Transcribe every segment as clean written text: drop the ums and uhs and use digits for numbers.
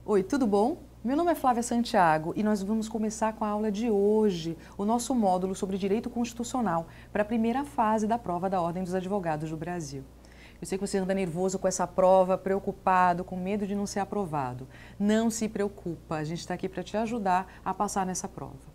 Oi, tudo bom? Meu nome é Flávia Santiago e nós vamos começar com a aula de hoje, o nosso módulo sobre Direito Constitucional, para a primeira fase da prova da Ordem dos Advogados do Brasil. Eu sei que você anda nervoso com essa prova, preocupado, com medo de não ser aprovado. Não se preocupa, a gente está aqui para te ajudar a passar nessa prova.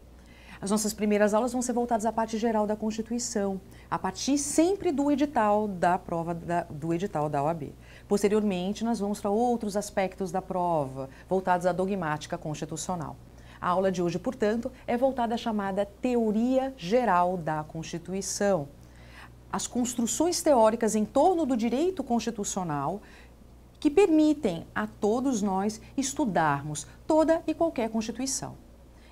As nossas primeiras aulas vão ser voltadas à parte geral da Constituição, a partir sempre do edital da prova, do edital da OAB. Posteriormente, nós vamos para outros aspectos da prova, voltados à dogmática constitucional. A aula de hoje, portanto, é voltada à chamada Teoria Geral da Constituição. As construções teóricas em torno do direito constitucional que permitem a todos nós estudarmos toda e qualquer Constituição.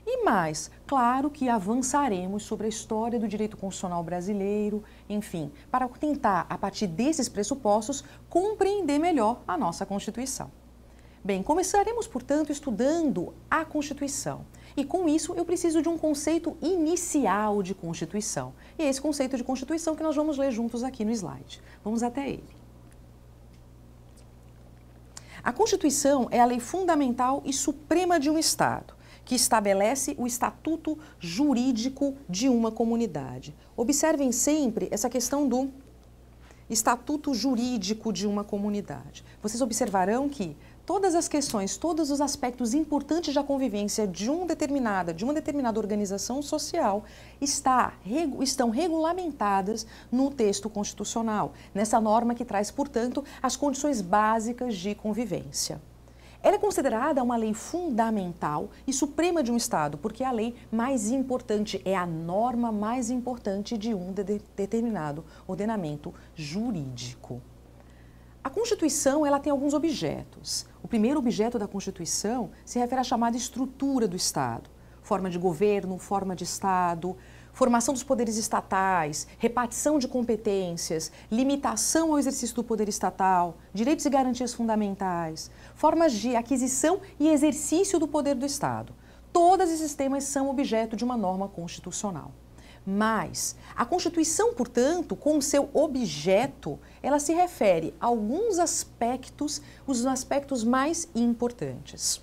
E mais, claro que avançaremos sobre a história do direito constitucional brasileiro, enfim, para tentar, a partir desses pressupostos, compreender melhor a nossa Constituição. Bem, começaremos, portanto, estudando a Constituição. E com isso, eu preciso de um conceito inicial de Constituição. E é esse conceito de Constituição que nós vamos ler juntos aqui no slide. Vamos até ele. A Constituição é a lei fundamental e suprema de um Estado, que estabelece o estatuto jurídico de uma comunidade. Observem sempre essa questão do estatuto jurídico de uma comunidade. Vocês observarão que todas as questões, todos os aspectos importantes da convivência de uma determinada organização social estão regulamentadas no texto constitucional, nessa norma que traz, portanto, as condições básicas de convivência. Ela é considerada uma lei fundamental e suprema de um Estado, porque é a lei mais importante, é a norma mais importante de um determinado ordenamento jurídico. A Constituição, ela tem alguns objetos. O primeiro objeto da Constituição se refere à chamada estrutura do Estado. Forma de governo, forma de Estado, formação dos poderes estatais, repartição de competências, limitação ao exercício do poder estatal, direitos e garantias fundamentais, formas de aquisição e exercício do poder do Estado. Todos esses temas são objeto de uma norma constitucional. Mas a Constituição, portanto, com o seu objeto, ela se refere a alguns aspectos, os aspectos mais importantes.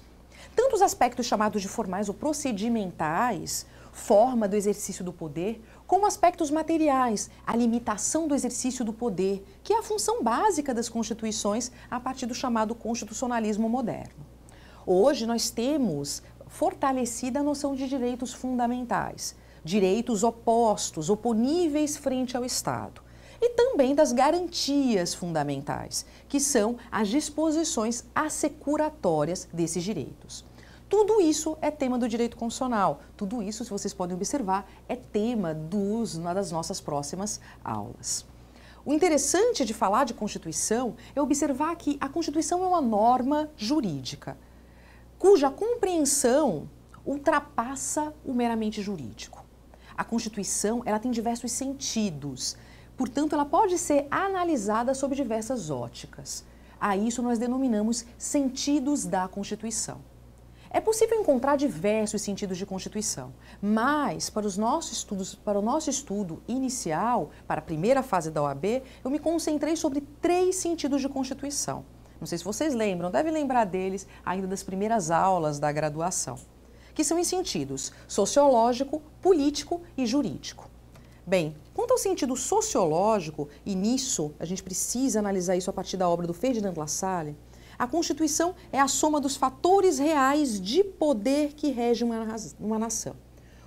Tanto os aspectos chamados de formais ou procedimentais, forma do exercício do poder, como aspectos materiais, a limitação do exercício do poder, que é a função básica das constituições a partir do chamado constitucionalismo moderno. Hoje nós temos fortalecida a noção de direitos fundamentais, direitos opostos, oponíveis frente ao Estado, e também das garantias fundamentais, que são as disposições assecuratórias desses direitos. Tudo isso é tema do direito constitucional. Tudo isso, se vocês podem observar, é tema uma das nossas próximas aulas. O interessante de falar de Constituição é observar que a Constituição é uma norma jurídica, cuja compreensão ultrapassa o meramente jurídico. A Constituição, ela tem diversos sentidos, portanto, ela pode ser analisada sob diversas óticas. A isso nós denominamos sentidos da Constituição. É possível encontrar diversos sentidos de Constituição, mas para o nosso estudo inicial, para a primeira fase da OAB, eu me concentrei sobre 3 sentidos de Constituição. Não sei se vocês lembram, devem lembrar deles ainda das primeiras aulas da graduação, que são em sentidos sociológico, político e jurídico. Bem, quanto ao sentido sociológico, e nisso a gente precisa analisar isso a partir da obra do Ferdinand Lassalle, a Constituição é a soma dos fatores reais de poder que regem uma nação.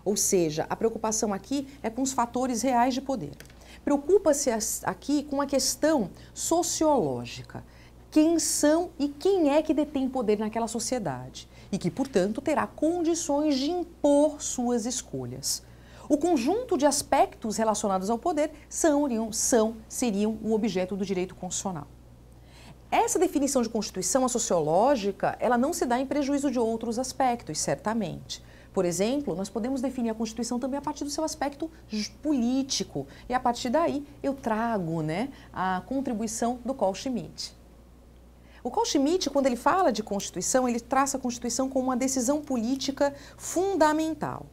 Ou seja, a preocupação aqui é com os fatores reais de poder. Preocupa-se aqui com a questão sociológica. Quem são e quem é que detém poder naquela sociedade e que, portanto, terá condições de impor suas escolhas. O conjunto de aspectos relacionados ao poder seriam o objeto do direito constitucional. Essa definição de Constituição, a sociológica, ela não se dá em prejuízo de outros aspectos, certamente. Por exemplo, nós podemos definir a Constituição também a partir do seu aspecto político. E a partir daí eu trago a contribuição do Carl Schmitt. O Carl Schmitt, quando ele fala de Constituição, ele traça a Constituição como uma decisão política fundamental.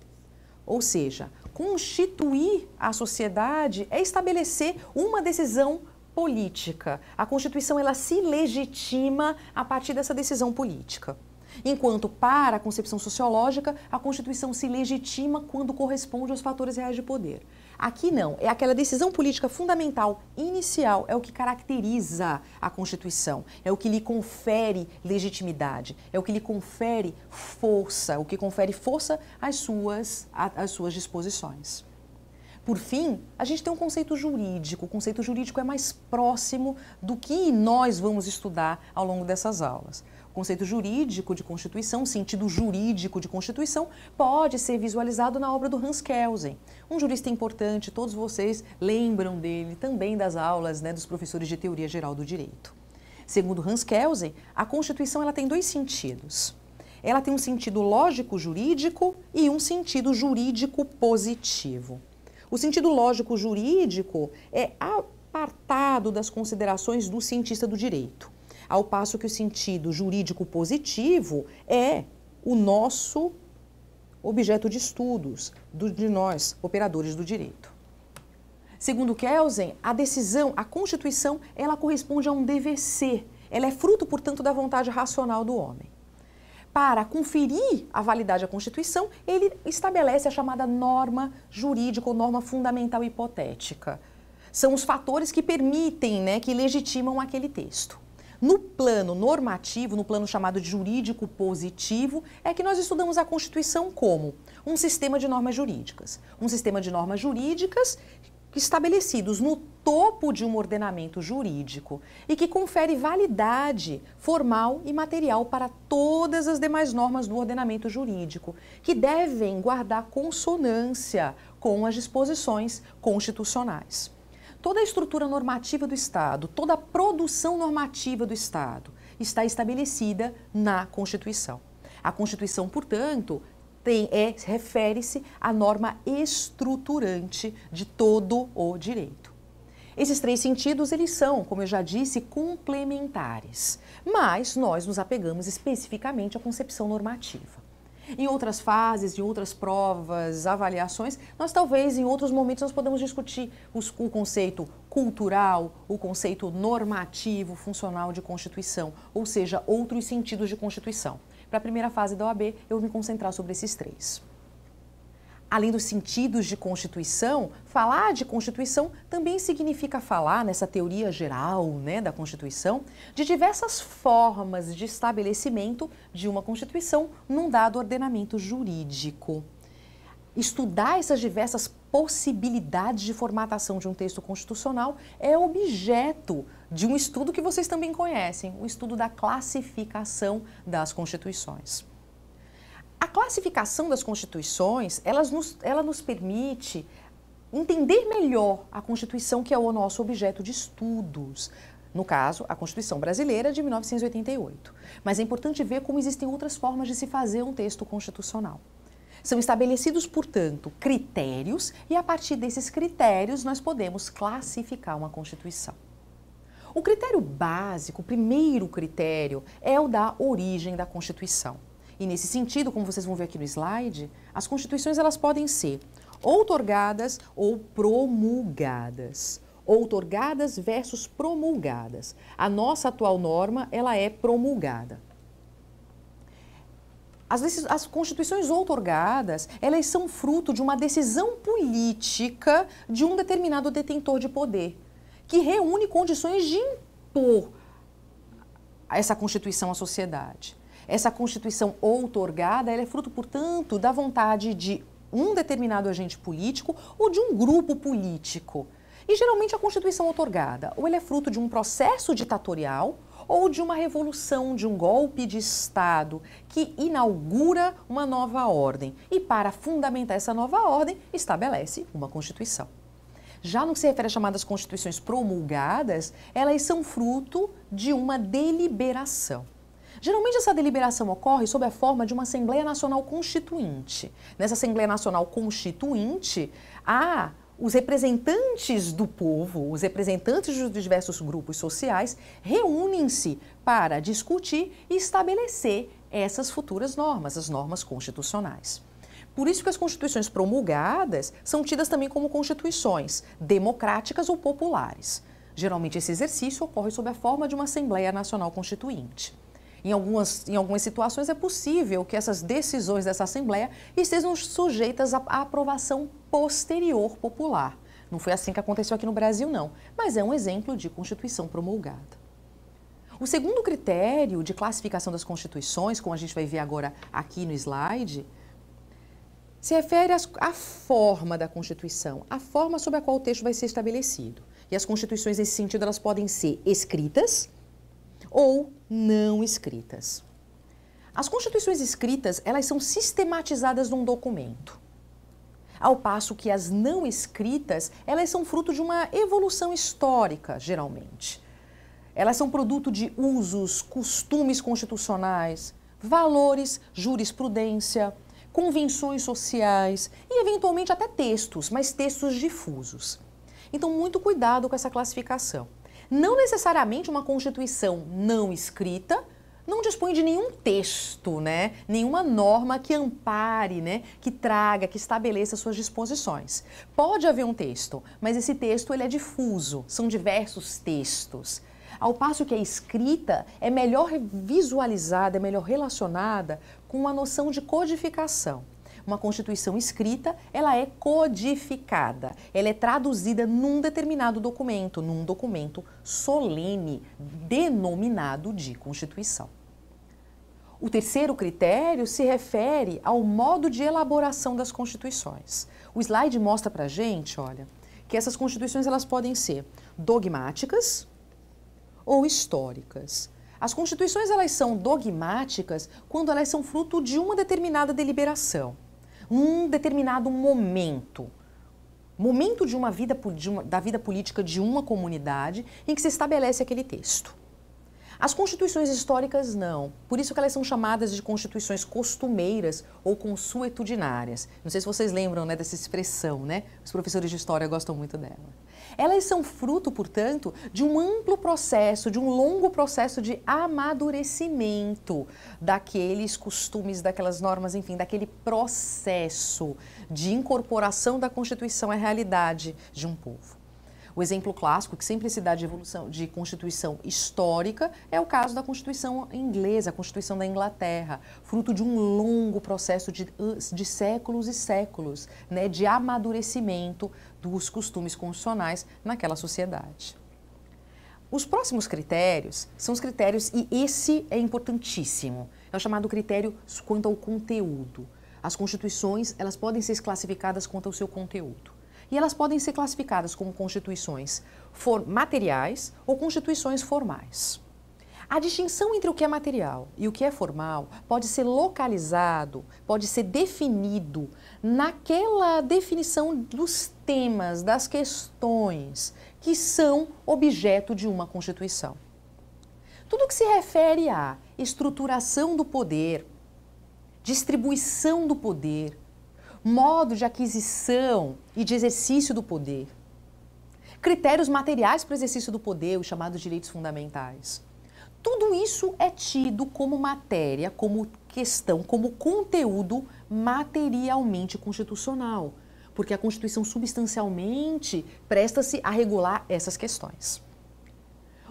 Ou seja, constituir a sociedade é estabelecer uma decisão política. A Constituição, ela se legitima a partir dessa decisão política. Enquanto, para a concepção sociológica, a Constituição se legitima quando corresponde aos fatores reais de poder. Aqui não, é aquela decisão política fundamental inicial, é o que caracteriza a Constituição, é o que lhe confere legitimidade, é o que lhe confere força, o que confere força às suas disposições. Por fim, a gente tem um conceito jurídico. O conceito jurídico é mais próximo do que nós vamos estudar ao longo dessas aulas. O conceito jurídico de Constituição, o sentido jurídico de Constituição, pode ser visualizado na obra do Hans Kelsen, um jurista importante, todos vocês lembram dele, também das aulas, né, dos professores de Teoria Geral do Direito. Segundo Hans Kelsen, a Constituição ela tem dois sentidos. Ela tem um sentido lógico-jurídico e um sentido jurídico positivo. O sentido lógico-jurídico é apartado das considerações do cientista do direito, ao passo que o sentido jurídico-positivo é o nosso objeto de estudos, de nós, operadores do direito. Segundo Kelsen, a Constituição, ela corresponde a um dever ser, ela é fruto, portanto, da vontade racional do homem. Para conferir a validade à Constituição, ele estabelece a chamada norma jurídica ou norma fundamental hipotética. São os fatores que permitem, né, que legitimam aquele texto. No plano normativo, no plano chamado de jurídico positivo, é que nós estudamos a Constituição como um sistema de normas jurídicas. Um sistema de normas jurídicas estabelecidos no topo de um ordenamento jurídico e que confere validade formal e material para todas as demais normas do ordenamento jurídico, que devem guardar consonância com as disposições constitucionais. Toda a estrutura normativa do Estado, toda a produção normativa do Estado está estabelecida na Constituição. A Constituição, portanto, refere-se à norma estruturante de todo o direito. Esses três sentidos, eles são, como eu já disse, complementares, mas nós nos apegamos especificamente à concepção normativa. Em outras fases, em outras provas, avaliações, nós talvez em outros momentos nós podemos discutir o conceito cultural, o conceito normativo, funcional de Constituição, ou seja, outros sentidos de Constituição. Para a primeira fase da OAB, eu vou me concentrar sobre esses três. Além dos sentidos de Constituição, falar de Constituição também significa falar, nessa teoria geral, né, da Constituição, de diversas formas de estabelecimento de uma Constituição num dado ordenamento jurídico. Estudar essas diversas possibilidades de formatação de um texto constitucional é objeto de um estudo que vocês também conhecem, o estudo da classificação das Constituições. A classificação das Constituições, ela nos permite entender melhor a Constituição, que é o nosso objeto de estudos. No caso, a Constituição Brasileira de 1988. Mas é importante ver como existem outras formas de se fazer um texto constitucional. São estabelecidos, portanto, critérios e a partir desses critérios nós podemos classificar uma Constituição. O critério básico, o primeiro critério, é o da origem da Constituição. E nesse sentido, como vocês vão ver aqui no slide, as Constituições elas podem ser outorgadas ou promulgadas. Outorgadas versus promulgadas. A nossa atual norma, ela é promulgada. As Constituições outorgadas, elas são fruto de uma decisão política de um determinado detentor de poder, que reúne condições de impor essa Constituição à sociedade. Essa Constituição outorgada, ela é fruto, portanto, da vontade de um determinado agente político ou de um grupo político. E geralmente a Constituição outorgada, ou ela é fruto de um processo ditatorial, ou de uma revolução, de um golpe de Estado que inaugura uma nova ordem e, para fundamentar essa nova ordem, estabelece uma Constituição. Já no que se refere às chamadas Constituições promulgadas, elas são fruto de uma deliberação. Geralmente essa deliberação ocorre sob a forma de uma Assembleia Nacional Constituinte. Nessa Assembleia Nacional Constituinte, há os representantes do povo, os representantes dos diversos grupos sociais, reúnem-se para discutir e estabelecer essas futuras normas, as normas constitucionais. Por isso que as constituições promulgadas são tidas também como constituições democráticas ou populares. Geralmente esse exercício ocorre sob a forma de uma Assembleia Nacional Constituinte. Em algumas situações é possível que essas decisões dessa Assembleia estejam sujeitas à aprovação posterior popular. Não foi assim que aconteceu aqui no Brasil, não, mas é um exemplo de Constituição promulgada. O segundo critério de classificação das constituições, como a gente vai ver agora aqui no slide, se refere à forma da Constituição, a forma sob a qual o texto vai ser estabelecido. E as constituições, nesse sentido, elas podem ser escritas ou não escritas. As constituições escritas, elas são sistematizadas num documento, ao passo que as não escritas, elas são fruto de uma evolução histórica, geralmente. Elas são produto de usos, costumes constitucionais, valores, jurisprudência, convenções sociais e, eventualmente, até textos, mas textos difusos. Então, muito cuidado com essa classificação. Não necessariamente uma Constituição não escrita não dispõe de nenhum texto, né? Nenhuma norma que ampare, né? Que traga, que estabeleça suas disposições. Pode haver um texto, mas esse texto ele é difuso, são diversos textos. Ao passo que a escrita é melhor visualizada, é melhor relacionada com uma noção de codificação. Uma Constituição escrita, ela é codificada, ela é traduzida num determinado documento, num documento solene, denominado de Constituição. O terceiro critério se refere ao modo de elaboração das Constituições. O slide mostra pra gente, olha, que essas Constituições elas podem ser dogmáticas ou históricas. As Constituições elas são dogmáticas quando elas são fruto de uma determinada deliberação, um determinado momento da vida política de uma comunidade em que se estabelece aquele texto. As constituições históricas não, por isso que elas são chamadas de constituições costumeiras ou consuetudinárias. Não sei se vocês lembram, né, dessa expressão, né? Os professores de história gostam muito dela. Elas são fruto, portanto, de um amplo processo, de um longo processo de amadurecimento daqueles costumes, daquelas normas, enfim, daquele processo de incorporação da Constituição à realidade de um povo. O exemplo clássico que sempre se dá de evolução de Constituição histórica é o caso da Constituição inglesa, a Constituição da Inglaterra, fruto de um longo processo de séculos e séculos, né, de amadurecimento dos costumes constitucionais naquela sociedade. Os próximos critérios são os critérios, e esse é importantíssimo, é o chamado critério quanto ao conteúdo. As constituições, elas podem ser classificadas quanto ao seu conteúdo. E elas podem ser classificadas como constituições materiais ou constituições formais. A distinção entre o que é material e o que é formal pode ser localizado, pode ser definido naquela definição dos temas, das questões que são objeto de uma Constituição. Tudo que se refere à estruturação do poder, distribuição do poder, modo de aquisição e de exercício do poder, critérios materiais para o exercício do poder, os chamados direitos fundamentais. Tudo isso é tido como matéria, como questão, como conteúdo materialmente constitucional, porque a Constituição substancialmente presta-se a regular essas questões.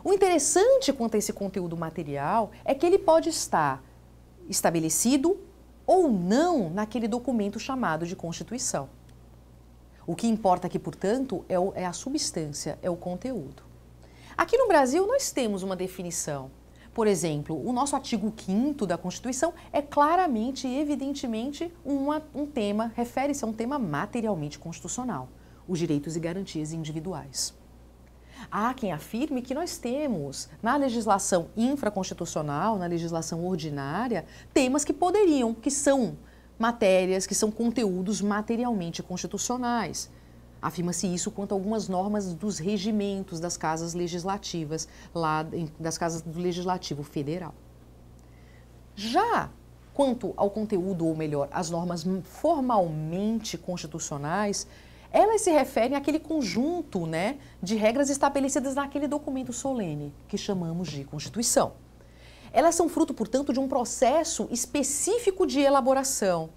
O interessante quanto a esse conteúdo material é que ele pode estar estabelecido ou não naquele documento chamado de Constituição. O que importa aqui, portanto, é a substância, é o conteúdo. Aqui no Brasil nós temos uma definição. Por exemplo, o nosso artigo 5º da Constituição é claramente e evidentemente um tema, refere-se a um tema materialmente constitucional, os direitos e garantias individuais. Há quem afirme que nós temos, na legislação infraconstitucional, na legislação ordinária, temas que são matérias, que são conteúdos materialmente constitucionais. Afirma-se isso quanto a algumas normas dos regimentos das casas legislativas, das casas do Legislativo Federal. Já quanto ao conteúdo, ou melhor, as normas formalmente constitucionais, Elas se referem àquele conjunto, né, de regras estabelecidas naquele documento solene, que chamamos de Constituição. Elas são fruto, portanto, de um processo específico de elaboração.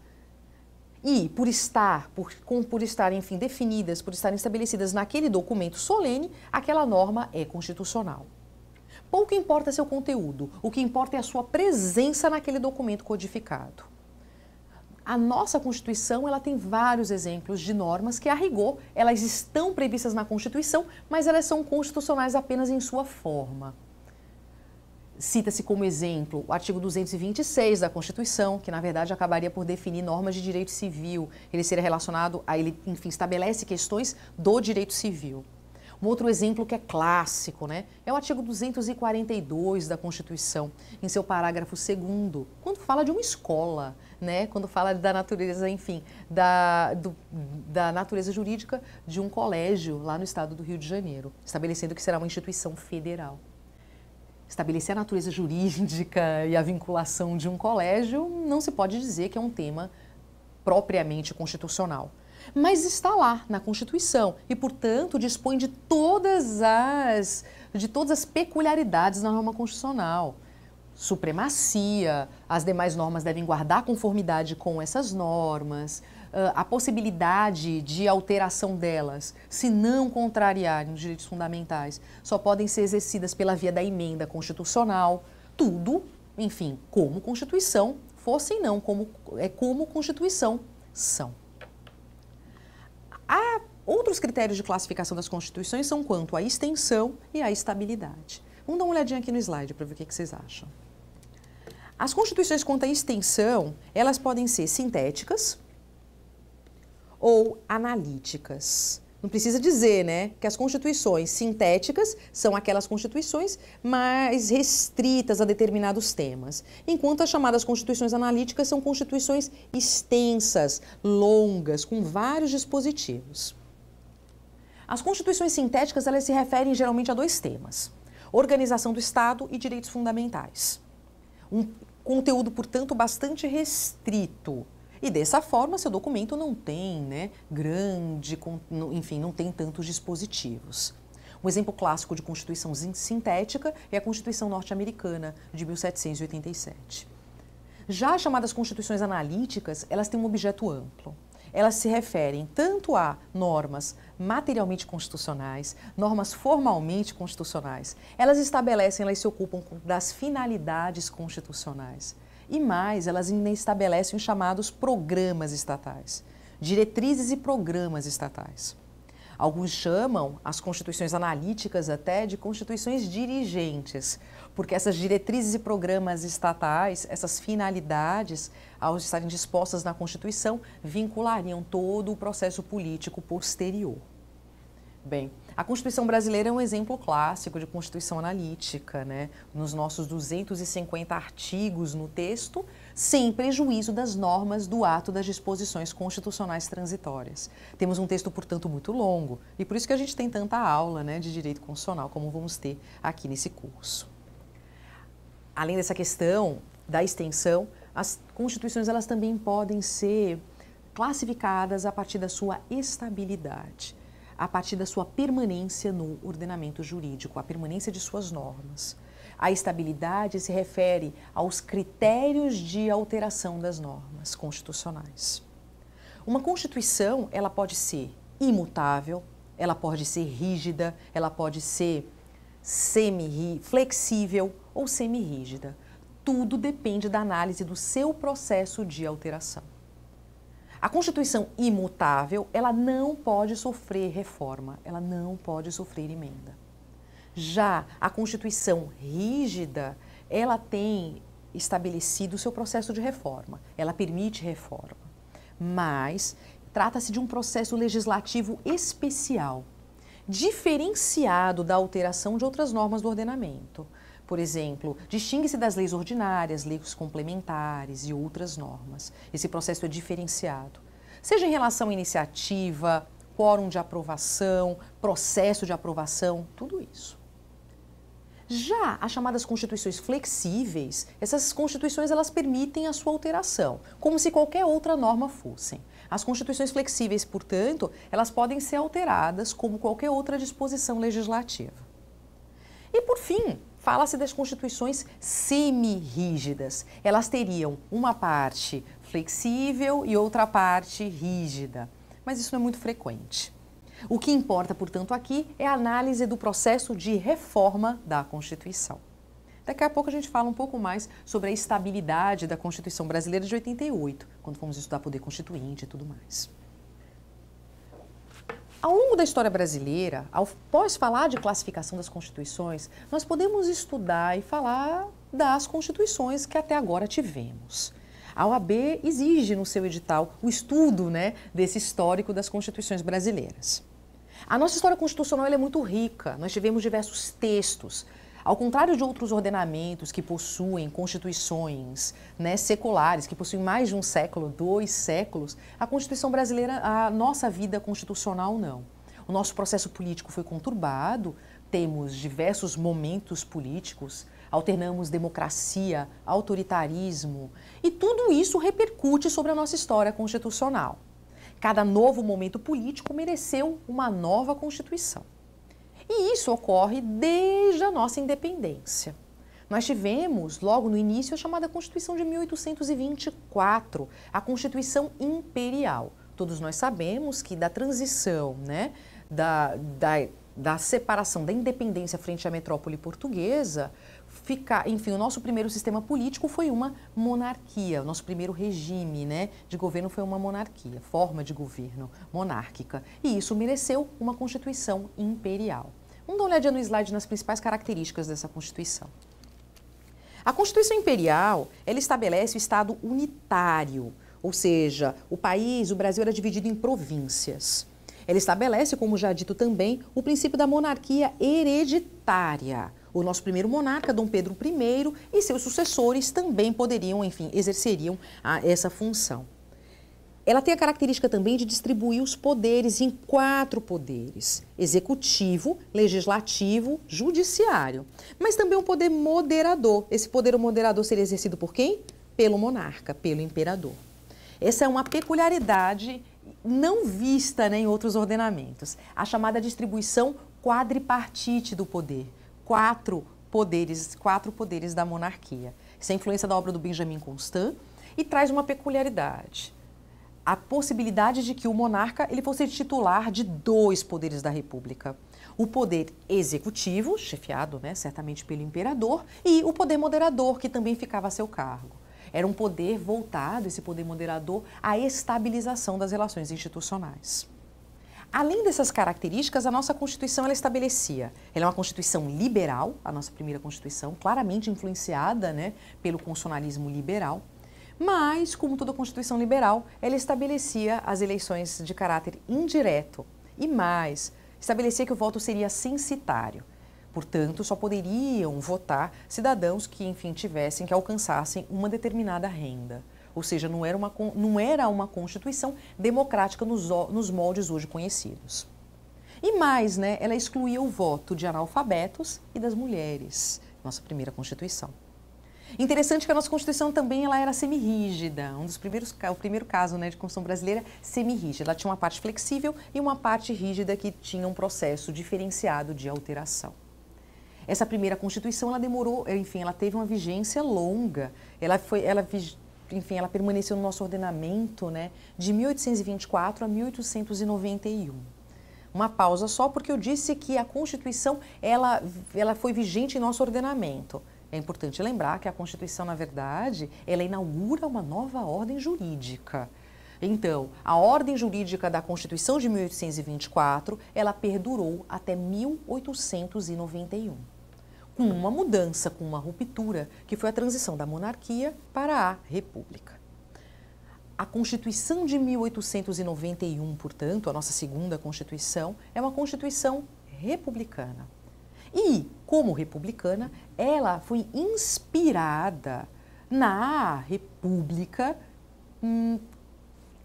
E, por estarem, enfim, definidas, por estarem estabelecidas naquele documento solene, aquela norma é constitucional. Pouco importa seu conteúdo, o que importa é a sua presença naquele documento codificado. A nossa Constituição, ela tem vários exemplos de normas que, a rigor, elas estão previstas na Constituição, mas elas são constitucionais apenas em sua forma. Cita-se como exemplo o artigo 226 da Constituição, que na verdade acabaria por definir normas de direito civil. Ele seria relacionado a, ele, enfim, estabelece questões do direito civil. Um outro exemplo que é clássico, né, é o artigo 242 da Constituição, em seu parágrafo 2º, quando fala de uma escola, né, quando fala da natureza, enfim, da natureza jurídica de um colégio lá no estado do Rio de Janeiro, estabelecendo que será uma instituição federal. Estabelecer a natureza jurídica e a vinculação de um colégio não se pode dizer que é um tema propriamente constitucional. Mas está lá na Constituição e, portanto, dispõe de todas as peculiaridades da norma constitucional. Supremacia, as demais normas devem guardar conformidade com essas normas, a possibilidade de alteração delas, se não contrariarem os direitos fundamentais, só podem ser exercidas pela via da emenda constitucional. Tudo, enfim, como Constituição fossem não, como Constituição são. Há outros critérios de classificação das Constituições são quanto à extensão e à estabilidade. Vamos dar uma olhadinha aqui no slide para ver o que vocês acham. As Constituições quanto à extensão, elas podem ser sintéticas ou analíticas. Não precisa dizer, né, que as Constituições sintéticas são aquelas Constituições mais restritas a determinados temas, enquanto as chamadas Constituições analíticas são Constituições extensas, longas, com vários dispositivos. As Constituições sintéticas, elas se referem geralmente a dois temas: organização do Estado e direitos fundamentais. Um conteúdo, portanto, bastante restrito. E dessa forma, seu documento não tem, né, enfim, não tem tantos dispositivos. Um exemplo clássico de Constituição sintética é a Constituição norte-americana de 1787. Já as chamadas Constituições analíticas, elas têm um objeto amplo. Elas se referem tanto a normas materialmente constitucionais, normas formalmente constitucionais. Elas se ocupam das finalidades constitucionais. E mais, elas ainda estabelecem os chamados programas estatais, diretrizes e programas estatais. Alguns chamam as constituições analíticas até de constituições dirigentes, porque essas diretrizes e programas estatais, essas finalidades, ao estarem dispostas na Constituição, vinculariam todo o processo político posterior. Bem, a Constituição brasileira é um exemplo clássico de Constituição analítica, né? Nos nossos 250 artigos no texto, sem prejuízo das normas do ato das disposições constitucionais transitórias. Temos um texto, portanto, muito longo, e por isso que a gente tem tanta aula, né, de direito constitucional, como vamos ter aqui nesse curso. Além dessa questão da extensão, as Constituições elas também podem ser classificadas a partir da sua estabilidade, a partir da sua permanência no ordenamento jurídico, a permanência de suas normas. A estabilidade se refere aos critérios de alteração das normas constitucionais. Uma Constituição, ela pode ser imutável, ela pode ser rígida, ela pode ser flexível ou semi-rígida. Tudo depende da análise do seu processo de alteração. A Constituição imutável, ela não pode sofrer reforma, ela não pode sofrer emenda. Já a Constituição rígida, ela tem estabelecido o seu processo de reforma, ela permite reforma, mas trata-se de um processo legislativo especial, diferenciado da alteração de outras normas do ordenamento. Por exemplo, distingue-se das leis ordinárias, leis complementares e outras normas. Esse processo é diferenciado, seja em relação à iniciativa, quórum de aprovação, processo de aprovação, tudo isso. Já as chamadas constituições flexíveis, essas constituições elas permitem a sua alteração, como se qualquer outra norma fossem. As constituições flexíveis, portanto, elas podem ser alteradas como qualquer outra disposição legislativa. E, por fim, fala-se das constituições semi-rígidas. Elas teriam uma parte flexível e outra parte rígida, mas isso não é muito frequente. O que importa, portanto, aqui é a análise do processo de reforma da Constituição. Daqui a pouco a gente fala um pouco mais sobre a estabilidade da Constituição brasileira de 88, quando fomos estudar poder constituinte e tudo mais. Ao longo da história brasileira, após falar de classificação das constituições, nós podemos estudar e falar das constituições que até agora tivemos. A OAB exige no seu edital o estudo, desse histórico das constituições brasileiras. A nossa história constitucional é muito rica, nós tivemos diversos textos. Ao contrário de outros ordenamentos que possuem constituições seculares, que possuem mais de um século, 2 séculos, a Constituição brasileira, a nossa vida constitucional não. O nosso processo político foi conturbado, temos diversos momentos políticos, alternamos democracia, autoritarismo, e tudo isso repercute sobre a nossa história constitucional. Cada novo momento político mereceu uma nova Constituição. E isso ocorre desde a nossa independência. Nós tivemos, logo no início, a chamada Constituição de 1824, a Constituição Imperial. Todos nós sabemos que da transição, da separação da independência frente à metrópole portuguesa, o nosso primeiro sistema político foi uma monarquia, o nosso primeiro regime de governo foi uma monarquia, forma de governo monárquica, e isso mereceu uma Constituição imperial. Vamos dar uma olhadinha no slide nas principais características dessa Constituição. A Constituição Imperial, ela estabelece o Estado unitário, ou seja, o Brasil era dividido em províncias. Ela estabelece, como já dito também, o princípio da monarquia hereditária. O nosso primeiro monarca, Dom Pedro I, e seus sucessores também poderiam, exerceriam essa função. Ela tem a característica também de distribuir os poderes em 4 poderes: executivo, legislativo, judiciário. Mas também um poder moderador. Esse poder moderador seria exercido por quem? Pelo monarca, pelo imperador. Essa é uma peculiaridade não vista em outros ordenamentos. A chamada distribuição quadripartite do poder. 4 poderes da monarquia. Essa é a influência da obra do Benjamin Constant e traz uma peculiaridade. A possibilidade de que o monarca fosse titular de 2 poderes da República. O poder executivo, chefiado certamente pelo imperador, e o poder moderador, que também ficava a seu cargo. Era um poder voltado, esse poder moderador, à estabilização das relações institucionais. Além dessas características, a nossa Constituição ela estabelecia, ela é uma Constituição liberal, a nossa primeira Constituição, claramente influenciada pelo constitucionalismo liberal, mas, como toda Constituição liberal, ela estabelecia as eleições de caráter indireto e mais, estabelecia que o voto seria censitário. Portanto, só poderiam votar cidadãos que, que alcançassem uma determinada renda. Ou seja, não era uma Constituição democrática nos moldes hoje conhecidos. E mais, ela excluía o voto de analfabetos e das mulheres, nossa primeira Constituição. Interessante que a nossa Constituição também ela era semirrígida, o primeiro caso de Constituição brasileira semirrígida. Ela tinha uma parte flexível e uma parte rígida que tinha um processo diferenciado de alteração. Essa primeira Constituição ela demorou, ela teve uma vigência longa. Ela permaneceu no nosso ordenamento de 1824 a 1891. Uma pausa só porque eu disse que a Constituição ela foi vigente em nosso ordenamento. É importante lembrar que a Constituição, na verdade, ela inaugura uma nova ordem jurídica. Então, a ordem jurídica da Constituição de 1824, ela perdurou até 1891. Com uma mudança, com uma ruptura, que foi a transição da monarquia para a república. A Constituição de 1891, portanto, a nossa segunda Constituição, é uma Constituição republicana. E, como republicana, ela foi inspirada na República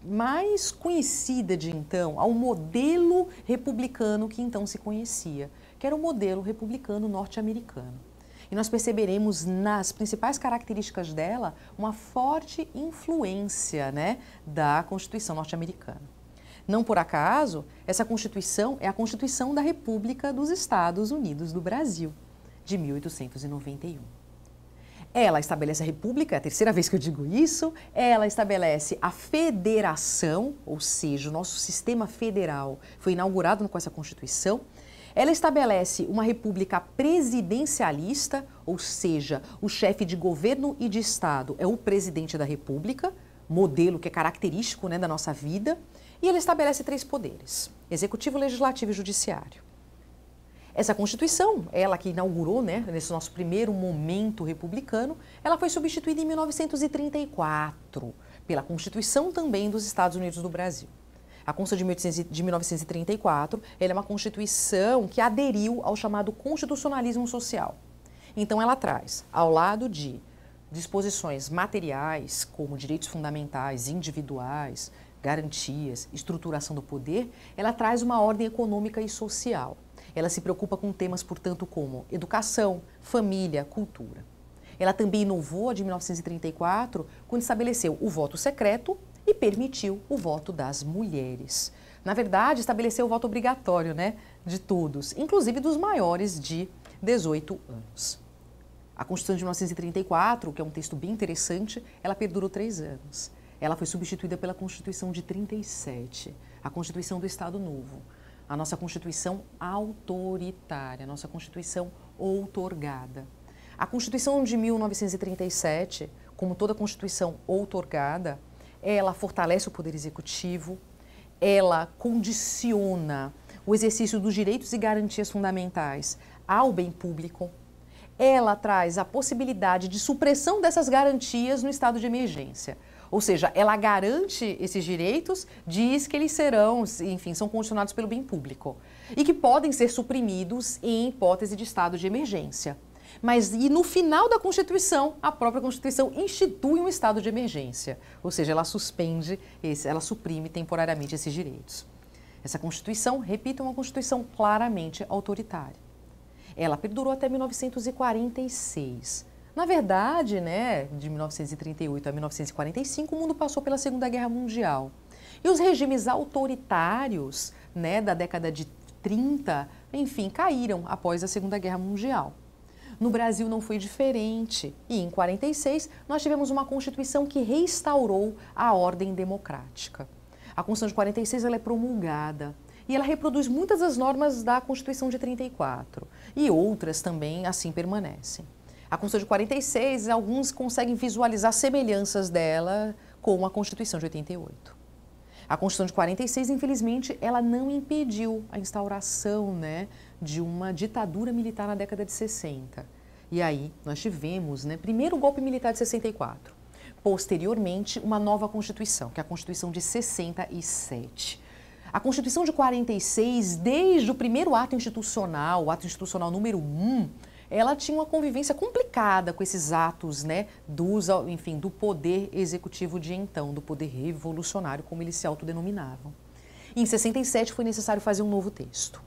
mais conhecida de então, ao modelo republicano que então se conhecia, que era o modelo republicano norte-americano. E nós perceberemos nas principais características dela uma forte influência, né, da Constituição norte-americana. Não por acaso, essa Constituição é a Constituição da República dos Estados Unidos do Brasil, de 1891. Ela estabelece a República, é a terceira vez que eu digo isso, ela estabelece a federação, ou seja, o nosso sistema federal foi inaugurado com essa Constituição. Ela estabelece uma república presidencialista, ou seja, o chefe de governo e de Estado é o presidente da República, modelo que é característico, né, da nossa vida, e ela estabelece 3 poderes: executivo, legislativo e judiciário. Essa Constituição, ela que inaugurou, né, nesse nosso primeiro momento republicano, ela foi substituída em 1934 pela Constituição também dos Estados Unidos do Brasil. A Constituição de 1934, ela é uma Constituição que aderiu ao chamado constitucionalismo social. Então ela traz, ao lado de disposições materiais, como direitos fundamentais, individuais, garantias, estruturação do poder, ela traz uma ordem econômica e social. Ela se preocupa com temas, portanto, como educação, família, cultura. Ela também inovou a de 1934, quando estabeleceu o voto secreto e permitiu o voto das mulheres. Na verdade, estabeleceu o voto obrigatório, né, de todos, inclusive dos maiores de 18 anos. A Constituição de 1934, que é um texto bem interessante, ela perdurou 3 anos. Ela foi substituída pela Constituição de 37, a Constituição do Estado Novo. A nossa Constituição autoritária, a nossa Constituição outorgada. A Constituição de 1937, como toda Constituição outorgada, ela fortalece o Poder Executivo, ela condiciona o exercício dos direitos e garantias fundamentais ao bem público, ela traz a possibilidade de supressão dessas garantias no estado de emergência. Ou seja, ela garante esses direitos, diz que eles serão, enfim, são condicionados pelo bem público e que podem ser suprimidos em hipótese de estado de emergência. Mas e no final da Constituição, a própria Constituição institui um estado de emergência, ou seja, ela suspende, ela suprime temporariamente esses direitos. Essa Constituição, repito, é uma Constituição claramente autoritária. Ela perdurou até 1946. Na verdade, né, de 1938 a 1945, o mundo passou pela Segunda Guerra Mundial. E os regimes autoritários, né, da década de 30, enfim, caíram após a Segunda Guerra Mundial. No Brasil não foi diferente. E em 46, nós tivemos uma Constituição que restaurou a ordem democrática. A Constituição de 46 ela é promulgada. E ela reproduz muitas das normas da Constituição de 34. E outras também assim permanecem. A Constituição de 46, alguns conseguem visualizar semelhanças dela com a Constituição de 88. A Constituição de 46, infelizmente, ela não impediu a instauração, né, de uma ditadura militar na década de 60. E aí nós tivemos, né, primeiro o golpe militar de 64, posteriormente uma nova Constituição, que é a Constituição de 67. A Constituição de 46, desde o primeiro ato institucional, o ato institucional número 1, ela tinha uma convivência complicada com esses atos, né, do poder executivo de então, do poder revolucionário, como eles se autodenominavam. Em 67 foi necessário fazer um novo texto.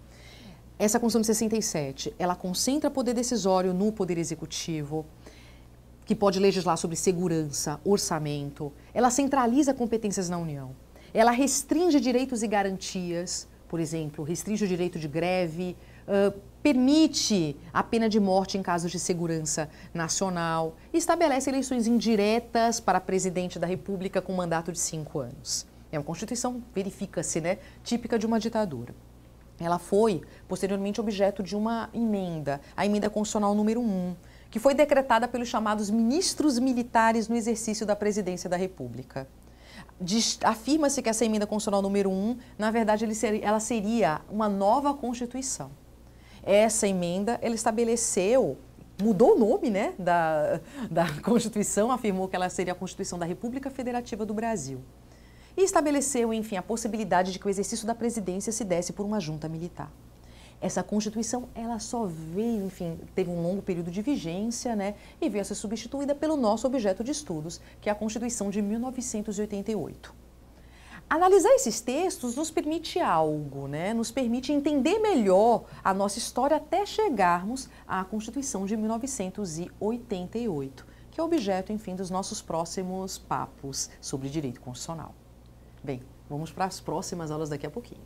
Essa Constituição de 67, ela concentra poder decisório no poder executivo, que pode legislar sobre segurança, orçamento, ela centraliza competências na União, ela restringe direitos e garantias, por exemplo, restringe o direito de greve, permite a pena de morte em casos de segurança nacional, estabelece eleições indiretas para presidente da República com mandato de 5 anos. É uma Constituição, verifica-se, né, típica de uma ditadura. Ela foi, posteriormente, objeto de uma emenda, a emenda constitucional número 1, que foi decretada pelos chamados ministros militares no exercício da presidência da República. Afirma-se que essa emenda constitucional número 1, na verdade, ela seria uma nova Constituição. Essa emenda, ela estabeleceu, mudou o nome, né, da Constituição, afirmou que ela seria a Constituição da República Federativa do Brasil. E estabeleceu, enfim, a possibilidade de que o exercício da presidência se desse por uma junta militar. Essa Constituição, ela só veio, enfim, teve um longo período de vigência, né, e veio a ser substituída pelo nosso objeto de estudos, que é a Constituição de 1988. Analisar esses textos nos permite algo, né? Nos permite entender melhor a nossa história até chegarmos à Constituição de 1988, que é objeto, enfim, dos nossos próximos papos sobre direito constitucional. Bem, vamos para as próximas aulas daqui a pouquinho.